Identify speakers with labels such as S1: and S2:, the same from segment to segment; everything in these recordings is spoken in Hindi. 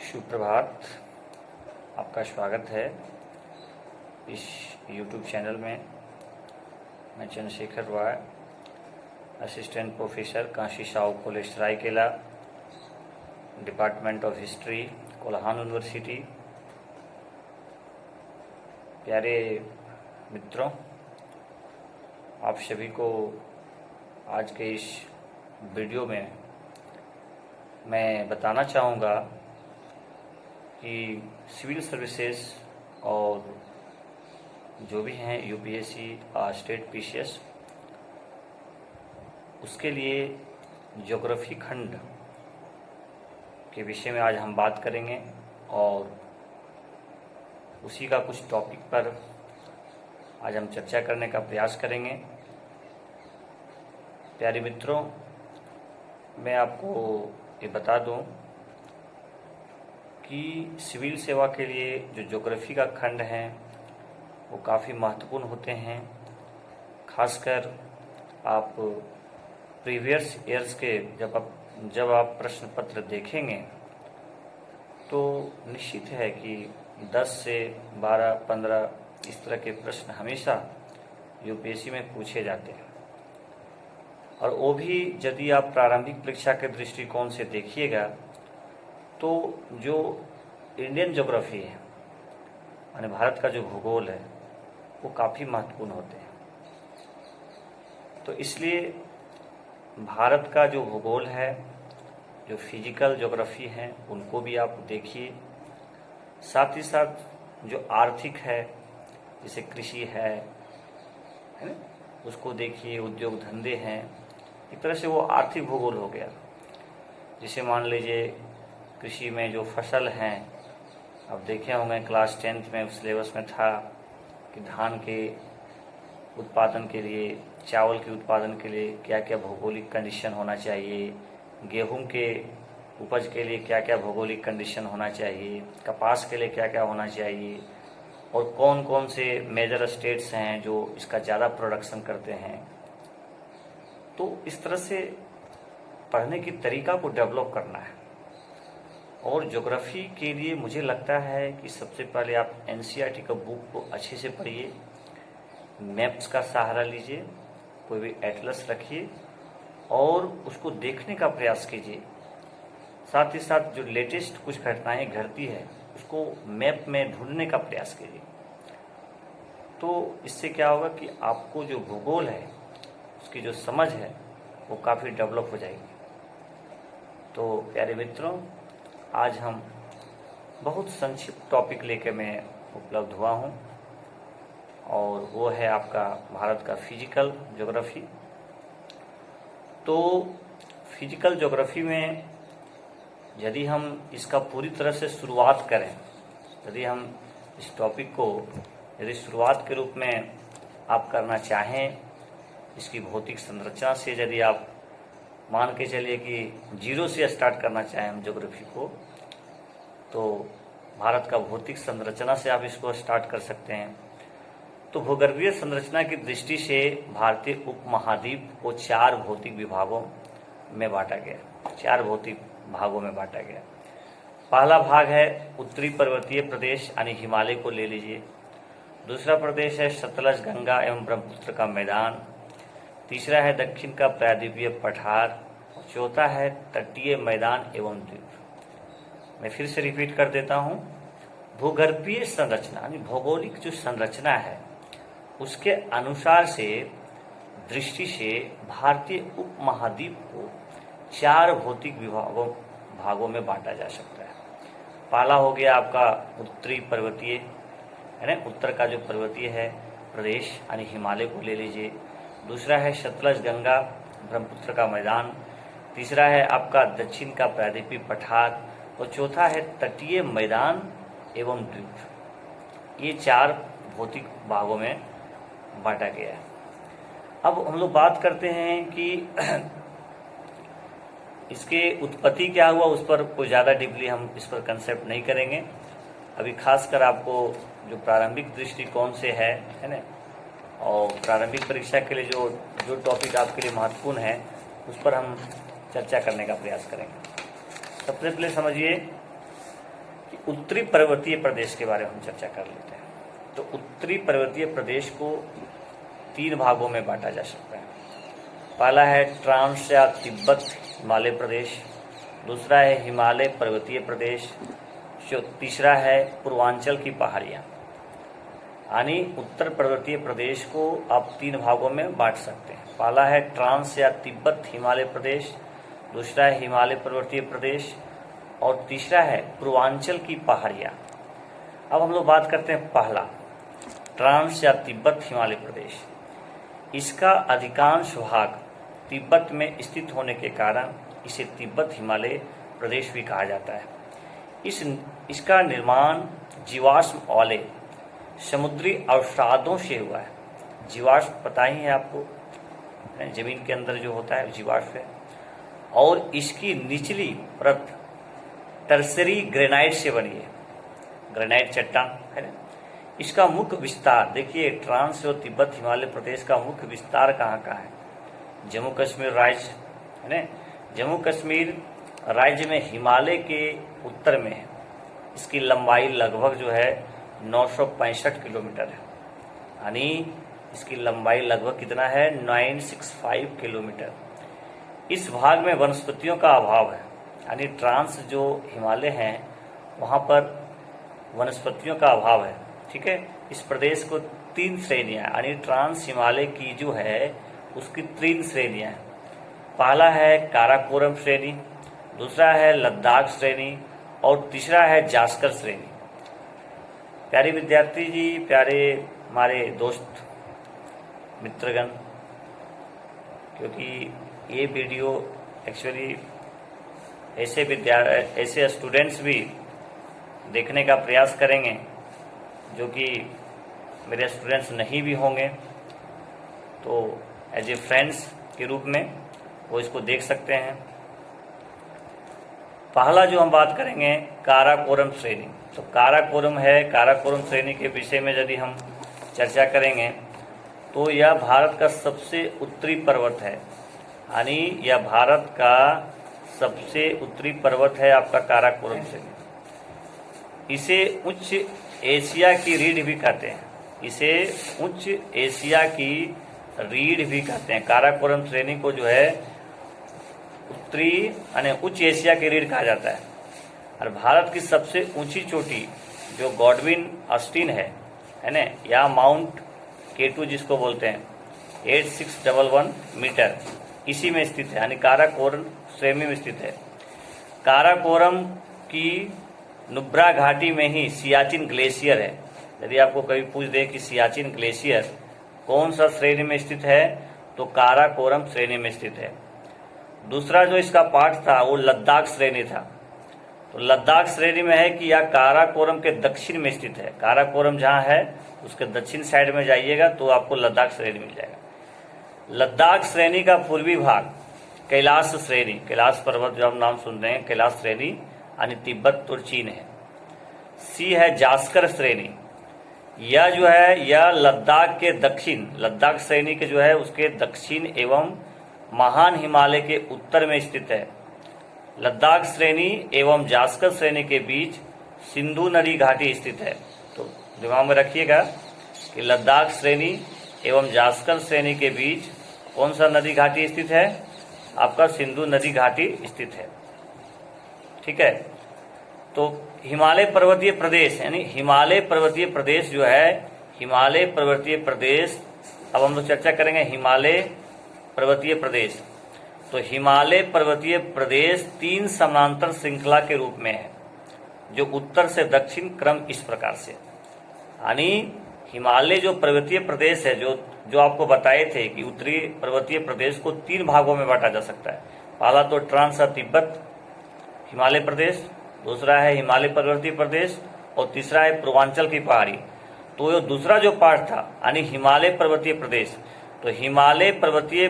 S1: सुप्रभात। आपका स्वागत है इस YouTube चैनल में। मैं Chandrashekhar Roy, assistant professor, Kashi Sahu college Seraikela, department of history, Kolhan university. प्यारे मित्रों, आप सभी को आज के इस वीडियो में मैं बताना चाहूँगा कि सिविल सर्विसेज और जो भी हैं यूपीएससी और स्टेट पीसीएस, उसके लिए ज्योग्राफी खंड के विषय में आज हम बात करेंगे और उसी का कुछ टॉपिक पर आज हम चर्चा करने का प्रयास करेंगे। प्यारे मित्रों, मैं आपको ये बता दूं कि सिविल सेवा के लिए जो ज्योग्राफी का खंड है वो काफ़ी महत्वपूर्ण होते हैं। खासकर आप प्रीवियस ईयर्स के जब आप प्रश्न पत्र देखेंगे तो निश्चित है कि 10 से 12-15 इस तरह के प्रश्न हमेशा यूपीएससी में पूछे जाते हैं। और वो भी यदि आप प्रारंभिक परीक्षा के दृष्टिकोण से देखिएगा तो जो इंडियन ज्योग्राफी है, यानी भारत का जो भूगोल है, वो काफ़ी महत्वपूर्ण होते हैं। तो इसलिए भारत का जो भूगोल है, जो फिजिकल ज्योग्राफी है, उनको भी आप देखिए। साथ ही साथ जो आर्थिक है, जैसे कृषि है ना, उसको देखिए। उद्योग धंधे हैं, एक तरह से वो आर्थिक भूगोल हो गया। जैसे मान लीजिए कृषि में जो फसल हैं, अब देखे होंगे क्लास 10th में सिलेबस में था कि धान के उत्पादन के लिए, चावल के उत्पादन के लिए क्या क्या भौगोलिक कंडीशन होना चाहिए, गेहूं के उपज के लिए क्या क्या भौगोलिक कंडीशन होना चाहिए, कपास के लिए क्या क्या होना चाहिए, और कौन कौन से मेजर स्टेट्स हैं जो इसका ज़्यादा प्रोडक्शन करते हैं। तो इस तरह से पढ़ने की तरीका को डेवलप करना है। और ज्योग्राफी के लिए मुझे लगता है कि सबसे पहले आप एनसीईआरटी का बुक को अच्छे से पढ़िए, मैप्स का सहारा लीजिए, कोई भी एटलस रखिए और उसको देखने का प्रयास कीजिए। साथ ही साथ जो लेटेस्ट कुछ घटनाएं घटती है उसको मैप में ढूंढने का प्रयास कीजिए। तो इससे क्या होगा कि आपको जो भूगोल है उसकी जो समझ है वो काफ़ी डेवलप हो जाएगी। तो प्यारे मित्रों, आज हम बहुत संक्षिप्त टॉपिक लेकर मैं उपलब्ध हुआ हूँ और वो है आपका भारत का फिजिकल ज्योग्राफी। तो फिजिकल ज्योग्राफी में यदि हम इसका पूरी तरह से शुरुआत करें, यदि हम इस टॉपिक को यदि शुरुआत के रूप में आप करना चाहें, इसकी भौतिक संरचना से यदि आप मान के चलिए कि जीरो से स्टार्ट करना चाहें हम ज्योग्राफी को, तो भारत का भौतिक संरचना से आप इसको स्टार्ट कर सकते हैं। तो भूगर्भीय संरचना की दृष्टि से भारतीय उपमहाद्वीप को 4 भौतिक विभागों में बांटा गया, 4 भौतिक भागों में बांटा गया। पहला भाग है उत्तरी पर्वतीय प्रदेश, यानी हिमालय को ले लीजिए। दूसरा प्रदेश है सतलज, गंगा एवं ब्रह्मपुत्र का मैदान। तीसरा है दक्षिण का प्रायद्वीपीय पठार। और चौथा है तटीय मैदान एवं द्वीप। मैं फिर से रिपीट कर देता हूँ। भूगर्भीय संरचना यानी भौगोलिक जो संरचना है उसके अनुसार से दृष्टि से भारतीय उपमहाद्वीप को 4 भौतिक भागों में बांटा जा सकता है। पहला हो गया आपका उत्तरी पर्वतीय, है ना, उत्तर का जो पर्वतीय है प्रदेश यानी हिमालय को ले लीजिए। दूसरा है सतलज, गंगा, ब्रह्मपुत्र का मैदान। तीसरा है आपका दक्षिण का प्रायद्वीपीय पठार और चौथा है तटीय मैदान एवं द्वीप। ये 4 भौतिक भागों में बांटा गया है। अब हम लोग बात करते हैं कि इसके उत्पत्ति क्या हुआ, उस पर कोई ज़्यादा डीपली हम इस पर कंसेप्ट नहीं करेंगे अभी। खासकर आपको जो प्रारंभिक दृष्टिकोण से है ना, और प्रारंभिक परीक्षा के लिए जो टॉपिक आपके लिए महत्वपूर्ण है उस पर हम चर्चा करने का प्रयास करेंगे। सबसे पहले समझिए कि उत्तरी पर्वतीय प्रदेश के बारे में हम चर्चा कर लेते हैं। तो उत्तरी पर्वतीय प्रदेश को 3 भागों में बांटा जा सकता है। पहला है ट्रांस या तिब्बत हिमालय प्रदेश, दूसरा है हिमालय पर्वतीय प्रदेश, जो तीसरा है पूर्वांचल की पहाड़ियाँ। यानी उत्तर पर्वतीय प्रदेश को आप 3 भागों में बांट सकते हैं। पहला है ट्रांस या तिब्बत हिमालय प्रदेश, दूसरा है हिमालय पर्वतीय प्रदेश और तीसरा है पूर्वांचल की पहाड़ियाँ। अब हम लोग बात करते हैं पहला, ट्रांस या तिब्बत हिमालय प्रदेश। इसका अधिकांश भाग तिब्बत में स्थित होने के कारण इसे तिब्बत हिमालय प्रदेश भी कहा जाता है। इसका निर्माण जीवाश्म वाले समुद्री अवसादों से हुआ है। जीवाश्म पता ही है आपको, जमीन के अंदर जो होता है जीवाश्म है। और इसकी निचली परत टर्सरी ग्रेनाइट से बनी है, ग्रेनाइट चट्टान है ना। इसका मुख्य विस्तार देखिए, ट्रांस और तिब्बत हिमालय प्रदेश का मुख्य विस्तार कहाँ का है? जम्मू कश्मीर राज्य है ना। जम्मू कश्मीर राज्य में हिमालय के उत्तर में है। इसकी लंबाई लगभग जो है 965 किलोमीटर है। यानी इसकी लंबाई लगभग कितना है? 965 किलोमीटर। इस भाग में वनस्पतियों का अभाव है। यानी ट्रांस जो हिमालय हैं वहाँ पर वनस्पतियों का अभाव है। ठीक है। इस प्रदेश को 3 श्रेणियाँ, यानी ट्रांस हिमालय की जो है उसकी 3 श्रेणियाँ हैं। पहला है काराकोरम श्रेणी, दूसरा है लद्दाख श्रेणी और तीसरा है जास्कर श्रेणी। प्यारे विद्यार्थी जी, प्यारे हमारे दोस्त मित्रगण, क्योंकि ये वीडियो एक्चुअली ऐसे स्टूडेंट्स भी देखने का प्रयास करेंगे जो कि मेरे स्टूडेंट्स नहीं भी होंगे, तो एज ए फ्रेंड्स के रूप में वो इसको देख सकते हैं। पहला जो हम बात करेंगे काराकोरम श्रेणी। तो काराकोरम है, काराकोरम श्रेणी के विषय में यदि हम चर्चा करेंगे तो यह भारत का सबसे उत्तरी पर्वत है। यानी यह भारत का सबसे उत्तरी पर्वत है आपका काराकोरम श्रेणी। इसे उच्च एशिया की रीढ़ भी कहते हैं। इसे उच्च एशिया की रीढ़ भी कहते हैं। काराकोरम श्रेणी को जो है उत्तरी यानी उच्च एशिया की रीढ़ कहा जाता है। और भारत की सबसे ऊंची चोटी जो गॉडविन ऑस्टिन है ना, या माउंट K2 जिसको बोलते हैं, 8611 मीटर, इसी में स्थित है। यानी काराकोरम श्रेणी में स्थित है। काराकोरम की नुब्रा घाटी में ही सियाचिन ग्लेशियर है। यदि आपको कभी पूछ दे कि सियाचिन ग्लेशियर कौन सा श्रेणी में स्थित है, तो काराकोरम श्रेणी में स्थित है। दूसरा जो इसका पार्ट था वो लद्दाख श्रेणी था। तो लद्दाख श्रेणी में है कि यह काराकोरम के दक्षिण में स्थित है। काराकोरम जहाँ है उसके दक्षिण साइड में जाइएगा तो आपको लद्दाख श्रेणी मिल जाएगा। लद्दाख श्रेणी का पूर्वी भाग कैलाश श्रेणी, कैलाश पर्वत जो हम नाम सुन रहे हैं, कैलाश श्रेणी यानी तिब्बत और चीन है। सी है जास्कर श्रेणी। यह जो है यह लद्दाख के दक्षिण, लद्दाख श्रेणी के जो है उसके दक्षिण एवं महान हिमालय के उत्तर में स्थित है। लद्दाख श्रेणी एवं जास्कर श्रेणी के बीच सिंधु नदी घाटी स्थित है। तो दिमाग में रखिएगा कि लद्दाख श्रेणी एवं जास्कर श्रेणी के बीच कौन सा नदी घाटी स्थित है? आपका सिंधु नदी घाटी स्थित है। ठीक है। तो हिमालय पर्वतीय प्रदेश यानी हिमालय पर्वतीय प्रदेश जो है, हिमालय पर्वतीय प्रदेश, अब हम लोग चर्चा करेंगे हिमालय पर्वतीय प्रदेश। तो हिमालय पर्वतीय प्रदेश 3 समानांतर श्रृंखला के रूप में है, जो उत्तर से दक्षिण क्रम इस प्रकार से। यानी हिमालय जो पर्वतीय प्रदेश है, जो आपको बताए थे कि उत्तरी पर्वतीय प्रदेश को 3 भागों में बांटा जा सकता है। पहला तो ट्रांस तिब्बत हिमालय प्रदेश, दूसरा है हिमालय पर्वतीय प्रदेश और तीसरा है पूर्वांचल की पहाड़ी। तो ये दूसरा जो पार्ट था यानी हिमालय पर्वतीय प्रदेश, तो हिमालय पर्वतीय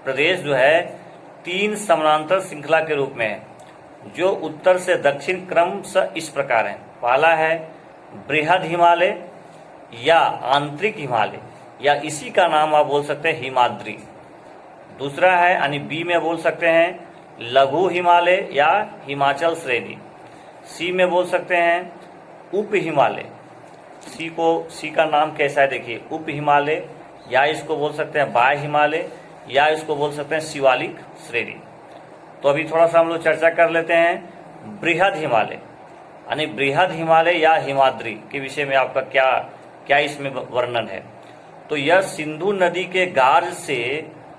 S1: प्रदेश जो है 3 समानांतर श्रृंखला के रूप में है, जो उत्तर से दक्षिण क्रमशः इस प्रकार है। पहला है बृहद हिमालय या आंतरिक हिमालय, या इसी का नाम आप बोल सकते हैं हिमाद्री। दूसरा है यानी बी में बोल सकते हैं लघु हिमालय या हिमाचल श्रेणी। सी में बोल सकते हैं उप हिमालय, सी का नाम कैसा है देखिए, उप हिमालय, या इसको बोल सकते हैं बाह्य हिमालय, या इसको बोल सकते हैं शिवालिक श्रेणी। तो अभी थोड़ा सा हम लोग चर्चा कर लेते हैं बृहद हिमालय, यानी बृहद हिमालय या हिमाद्री के विषय में आपका क्या क्या इसमें वर्णन है। तो यह सिंधु नदी के गार्ज से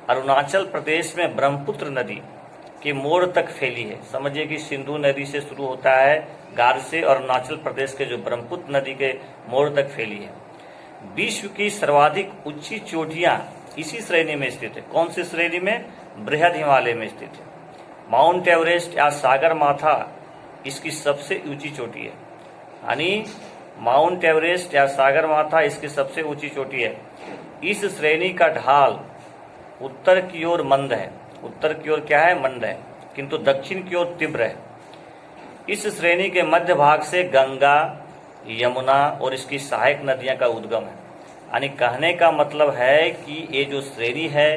S1: अरुणाचल प्रदेश में ब्रह्मपुत्र नदी के मोड़ तक फैली है। समझिए कि सिंधु नदी से शुरू होता है गार्ज से, और अरुणाचल प्रदेश के जो ब्रह्मपुत्र नदी के मोड़ तक फैली है। विश्व की सर्वाधिक ऊंची चोटियां इसी श्रेणी में स्थित है। कौन सी श्रेणी में? बृहद हिमालय में स्थित है। माउंट एवरेस्ट या सागर माथा इसकी सबसे ऊंची चोटी है, यानी माउंट एवरेस्ट या सागर माथा इसकी सबसे ऊंची चोटी है। इस श्रेणी का ढाल उत्तर की ओर मंद है, उत्तर की ओर क्या है? मंद है, किंतु दक्षिण की ओर तीव्र है। इस श्रेणी के मध्य भाग से गंगा, यमुना और इसकी सहायक नदियां का उद्गम है। यानी कहने का मतलब है कि ये जो श्रेणी है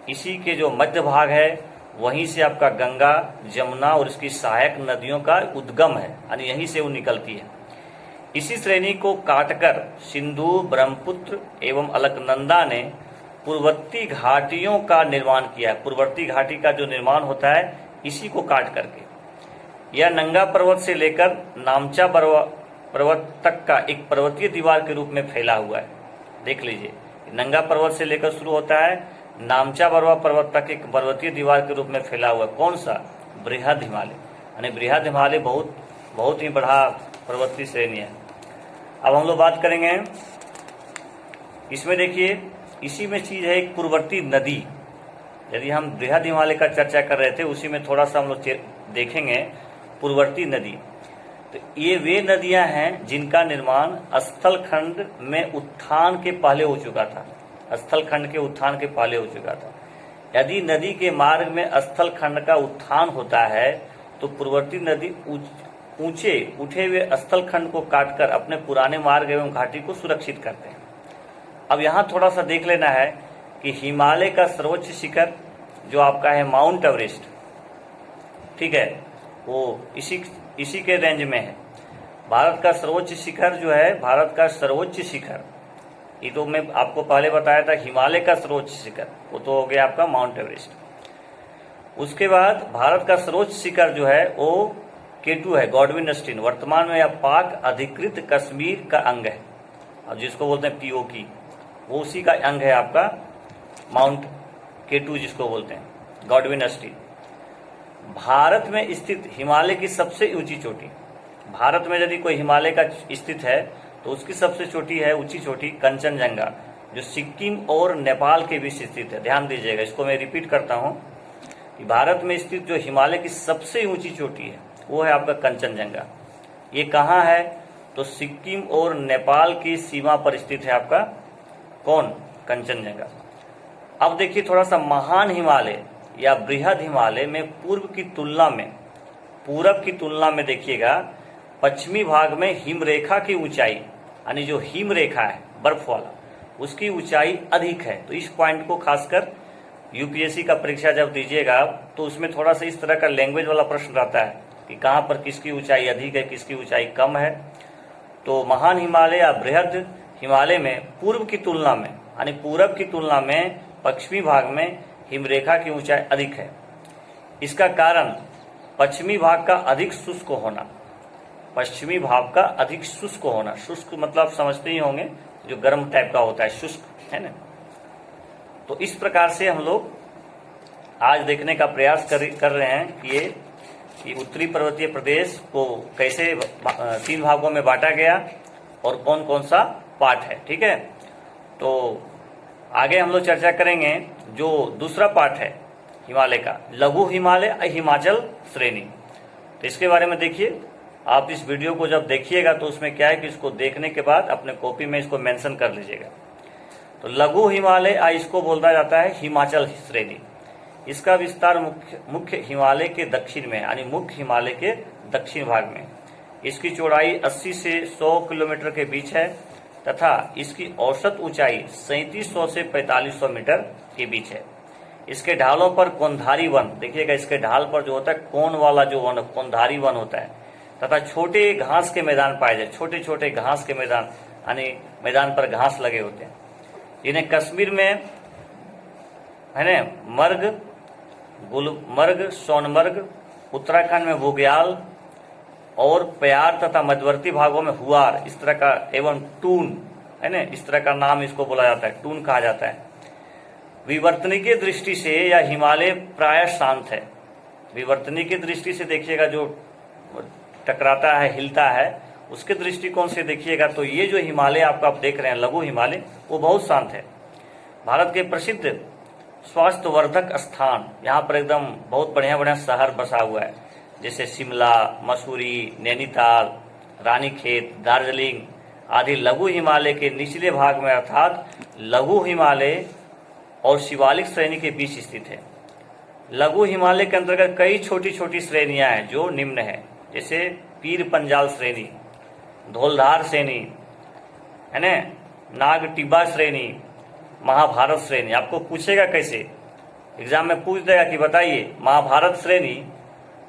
S1: इसी के जो मध्य भाग है वहीं से आपका गंगा, यमुना और इसकी सहायक नदियों का उद्गम है, यानी यहीं से वो निकलती है। इसी श्रेणी को काटकर सिंधु, ब्रह्मपुत्र एवं अलकनंदा ने पूर्ववर्ती घाटियों का निर्माण किया है। पूर्ववर्ती घाटी का जो निर्माण होता है इसी को काट करके यह नंगा पर्वत से लेकर नामचा पर्वत तक का एक पर्वतीय दीवार के रूप में फैला हुआ है। देख लीजिए, नंगा पर्वत से लेकर शुरू होता है, नामचा पर्वत तक एक पर्वतीय दीवार के रूप में फैला हुआ है। कौन सा? बृहद हिमालय। यानी बृहद हिमालय बहुत ही बड़ा पर्वतीय श्रेणी है। अब हम लोग बात करेंगे इसमें, देखिए इसी में चीज है एक पूर्ववर्ती नदी। यदि हम बृहद हिमालय का चर्चा कर रहे थे उसी में थोड़ा सा हम लोग देखेंगे पूर्ववर्ती नदी। तो ये वे नदियां हैं जिनका निर्माण स्थल खंड में उत्थान के पहले हो चुका था। स्थल खंड के उत्थान के पहले हो चुका था। यदि नदी के मार्ग में स्थल खंड का उत्थान होता है तो पूर्ववर्ती नदी ऊंचे उठे हुए स्थल खंड को काटकर अपने पुराने मार्ग एवं घाटी को सुरक्षित करते हैं। अब यहाँ थोड़ा सा देख लेना है कि हिमालय का सर्वोच्च शिखर जो आपका है माउंट एवरेस्ट, ठीक है, वो इसी के रेंज में है। भारत का सर्वोच्च शिखर जो है, भारत का सर्वोच्च शिखर, ये तो मैं आपको पहले बताया था हिमालय का सर्वोच्च शिखर, वो तो हो गया आपका माउंट एवरेस्ट। उसके बाद भारत का सर्वोच्च शिखर जो है वो K2 है, गॉडविन अस्टीन। वर्तमान में यह पाक अधिकृत कश्मीर का अंग है, और जिसको बोलते हैं POK, वो उसी का अंग है आपका माउंट K2 जिसको बोलते हैं, गॉडविन अस्टीन। भारत में स्थित हिमालय की सबसे ऊंची चोटी, भारत में यदि कोई हिमालय का स्थित है तो उसकी सबसे छोटी है ऊंची चोटी कंचनजंगा, जो सिक्किम और नेपाल के बीच स्थित है। ध्यान दीजिएगा, इसको मैं रिपीट करता हूं कि भारत में स्थित जो हिमालय की सबसे ऊंची चोटी है वो है आपका कंचनजंगा। ये कहाँ है? तो सिक्किम और नेपाल की सीमा पर स्थित है आपका कौन? कंचनजंगा। अब देखिए थोड़ा सा महान हिमालय या बृहद हिमालय में पूर्व की तुलना में देखिएगा पश्चिमी भाग में हिमरेखा की ऊंचाई, यानी जो हिमरेखा है बर्फ वाला, उसकी ऊंचाई अधिक है। तो इस पॉइंट को खासकर यूपीएससी का परीक्षा जब दीजिएगा तो उसमें थोड़ा सा इस तरह का लैंग्वेज वाला प्रश्न रहता है कि कहाँ पर किसकी ऊंचाई अधिक है, किसकी ऊंचाई कम है। तो महान हिमालय या बृहद हिमालय में पूर्व की तुलना में, यानी पूरब की तुलना में पश्चिमी भाग में हिमरेखा की ऊंचाई अधिक है। इसका कारण पश्चिमी भाग का अधिक शुष्क होना, पश्चिमी भाग का अधिक शुष्क होना। शुष्क मतलब समझते ही होंगे, जो गर्म टाइप का होता है, शुष्क है ना। तो इस प्रकार से हम लोग आज देखने का प्रयास कर रहे हैं कि ये उत्तरी पर्वतीय प्रदेश को कैसे 3 भागों में बांटा गया और कौन कौन सा पार्ट है, ठीक है। तो आगे हम लोग चर्चा करेंगे जो दूसरा पार्ट है हिमालय का, लघु हिमालय हिमाचल श्रेणी। तो इसके बारे में देखिए, आप इस वीडियो को जब देखिएगा तो उसमें क्या है कि इसको देखने के बाद अपने कॉपी में इसको मेंशन कर लीजिएगा। तो लघु हिमालय इसको बोला जाता है हिमाचल श्रेणी। इसका विस्तार मुख्य हिमालय के दक्षिण में, यानी मुख्य हिमालय के दक्षिण भाग में। इसकी चौड़ाई 80 से 100 किलोमीटर के बीच है तथा इसकी औसत ऊंचाई 3700 से 4500 मीटर के बीच है। इसके ढालों पर कोंधारी वन, देखिएगा इसके ढाल पर जो होता है कोन वाला जो वन, कोंधारी वन होता है, तथा छोटे घास के मैदान पाए जाते, छोटे छोटे घास के मैदान, यानी मैदान पर घास लगे होते हैं। इन्हें कश्मीर में है ना मर्ग, गुलमर्ग, सोनमर्ग, उत्तराखंड में बुग्याल और प्यार तथा मध्यवर्ती भागों में हुआर इस तरह का, एवं टून है ना, इस तरह का नाम इसको बोला जाता है, टून कहा जाता है। विवर्तनिकीय दृष्टि से यह हिमालय प्राय शांत है। विवर्तनिकीय दृष्टि से देखिएगा, जो टकराता है, हिलता है, उसके दृष्टिकोण से देखिएगा तो ये जो हिमालय आपको आप देख रहे हैं, लघु हिमालय, वो बहुत शांत है। भारत के प्रसिद्ध स्वास्थ्यवर्धक स्थान, यहाँ पर एकदम बहुत बढ़िया बढ़िया शहर बसा हुआ है, जैसे शिमला, मसूरी, नैनीताल, रानीखेत, दार्जिलिंग आदि लघु हिमालय के निचले भाग में, अर्थात लघु हिमालय और शिवालिक श्रेणी के बीच स्थित है। लघु हिमालय के अंतर्गत कई छोटी छोटी श्रेणियां हैं जो निम्न है, जैसे पीर पंजाल श्रेणी, धौलधार श्रेणी है ना, नाग टिब्बा श्रेणी, महाभारत श्रेणी। आपको पूछेगा कैसे, एग्जाम में पूछ देगा कि बताइए महाभारत श्रेणी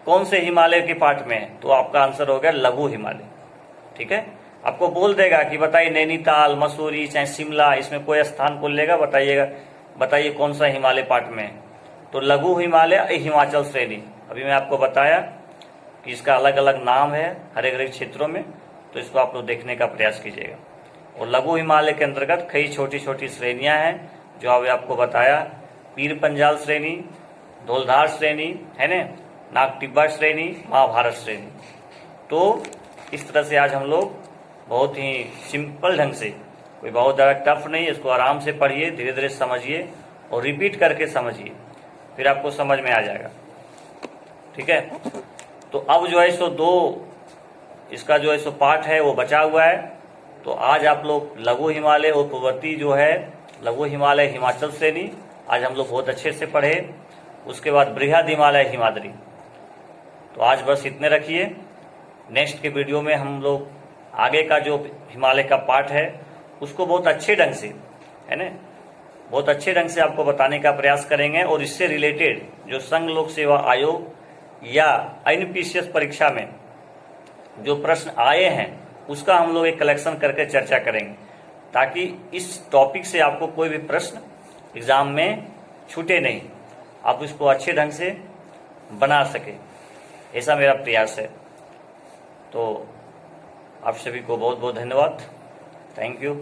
S1: कौन से हिमालय के पार्ट में है, तो आपका आंसर हो गया लघु हिमालय। ठीक है, आपको बोल देगा कि बताइए नैनीताल, मसूरी, चाहे शिमला, इसमें कोई स्थान बोल लेगा, बताइएगा, बताइए कौन सा हिमालय पार्ट में है, तो लघु हिमालय हिमाचल श्रेणी। अभी मैं आपको बताया कि इसका अलग अलग नाम है हर एक क्षेत्रों में, तो इसको आप लोग देखने का प्रयास कीजिएगा। और लघु हिमालय के अंतर्गत कई छोटी छोटी श्रेणियां हैं जो अभी आपको बताया, पीर पंजाल श्रेणी, धौलधार श्रेणी है ना, नाग टिब्बा श्रेणी, महाभारत श्रेणी। तो इस तरह से आज हम लोग बहुत ही सिंपल ढंग से, कोई बहुत ज़्यादा टफ नहीं, इसको आराम से पढ़िए, धीरे धीरे समझिए और रिपीट करके समझिए, फिर आपको समझ में आ जाएगा। ठीक है, तो अब जो है सो दो इसका जो है सो पार्ट है वो बचा हुआ है। तो आज आप लोग लघु हिमालय और पूर्ववर्ती जो है लघु हिमालय हिमाचल श्रेणी आज हम लोग बहुत अच्छे से पढ़े। उसके बाद बृहद हिमालय हिमाद्री। तो आज बस इतने रखिए। नेक्स्ट के वीडियो में हम लोग आगे का जो हिमालय का पार्ट है उसको बहुत अच्छे ढंग से है ना, बहुत अच्छे ढंग से आपको बताने का प्रयास करेंगे। और इससे रिलेटेड जो संघ लोक सेवा आयोग या एनपीसीएस परीक्षा में जो प्रश्न आए हैं उसका हम लोग एक कलेक्शन करके चर्चा करेंगे, ताकि इस टॉपिक से आपको कोई भी प्रश्न एग्जाम में छूटे नहीं, आप इसको अच्छे ढंग से बना सके, ऐसा मेरा प्रयास है। तो आप सभी को बहुत बहुत धन्यवाद। Thank you.